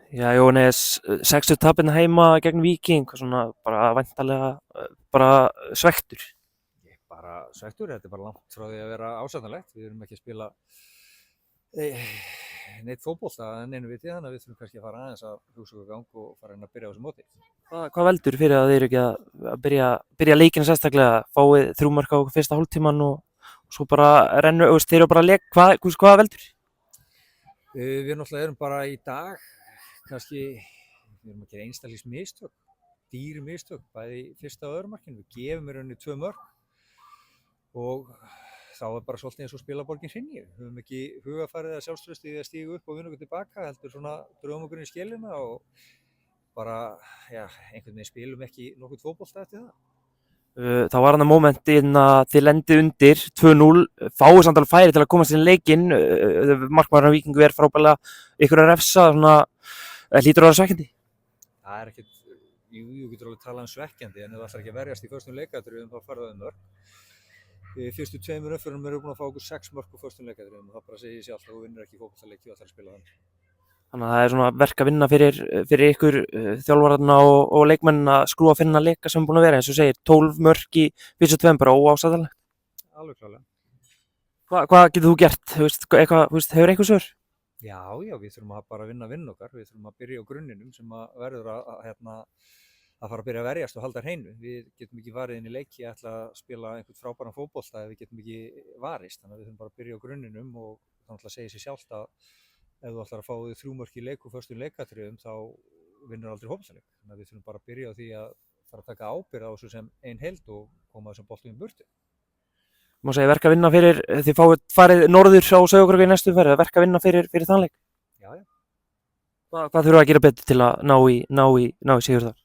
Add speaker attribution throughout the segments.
Speaker 1: Já, Jóhannes, 6 tapinn heima gegn Víking, svona bara væntanlega bara svekktur.
Speaker 2: Ég er bara svekktur, þetta er bara langt frá því að vera ásættanlegt. Við erum ekki að spila neitt fótbolta en einu viti, þannig að við þurfum kannski að fara aðeins að hugsa okkur í gang og fara inn að byrja á þessu móti.
Speaker 1: Hvað veldur fyrir að þeir eru ekki að byrja leikinn sérstaklega, fáið 3 mörk á fyrsta hálftíman og svo bara rennu, þeir eru bara að leika, hvað veldur?
Speaker 2: Við náttúrulega erum bara í dag, kannski, við erum að gera einstaklis mistök, dýr mistök, bæði í fyrsta og öðru markinu. Við gefum í rauninni 2 mörk og þá er bara svolítið eins og spilaborgin hrynji. Við höfum ekki hugafarið að sjálfströsti í að stíga upp og vinna okkur tilbaka, heldur svona drögum okkur inn í skélina og bara, já, einhvern veginn spilum ekki nokkuð fótbolta eftir það.
Speaker 1: Það var hann að mómentin að þið lendið undir 2-0, fáið samt alveg færi til að komast inn í leikinn, markmaðurinn á Víkingu frábærlega ykkur að refsa, svona, hlýtur að vera svekkjandi?
Speaker 2: Það er ekkert, jú, getur alveg talað svekkjandi, en ef það ætlar ekki að verjast í föstum leikatriðum þá fara það mörk. Fyrstu 2 umferðum erum búin að fá okkur 6 mörk á föstum leikatriðum og það bara segir sjálft að þú vinnur ekki fótboltaleiki og ætlar að spila þannig.
Speaker 1: Þannig að það er svona verk að vinna fyrir ykkur þjálfararna og leikmenn að skrúa að finna leika sem er búin að vera, eins og segir, 12 mörk í fyrstu 2 bara óásættanlegt.
Speaker 2: Alveg klálega.
Speaker 1: Hvað getur þú gert? Hefur eitthvað svör?
Speaker 2: Já, við þurfum að bara vinna okkar, við þurfum að byrja á grunninum sem að verður að fara að byrja að verjast og halda hreinu. Við getum ekki varið inn í leiki að ætla að spila einhvern frábæran fótbolta ef við getum ekki varist, þannig að við þurfum bara að byrja á grunninum og þannig að segja sér sjálft að ef þú ætlar að fá þig 3 mörk í leik og föstum leikatriðum þá vinnur aldrei fótboltaleik. Þannig að við þurfum bara að byrja á því að fara að taka ábyrgð á þessu sem ein heild og koma þessum boltum í burtu.
Speaker 1: Má segja verk að vinna fyrir, þið farið norður á Sauðárkrók í næstu umferð, verk að vinna fyrir þann leik?
Speaker 2: Já.
Speaker 1: Hvað þurfa að gera betur til að ná í sigur þar?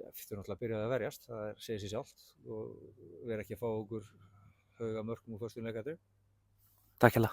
Speaker 2: Við þurfum alltaf að byrja að verjast, það segir sér sjálft og vera ekki að fá okkur hauga mörkum úr föstum leikatriðum.
Speaker 1: Takk hérlega.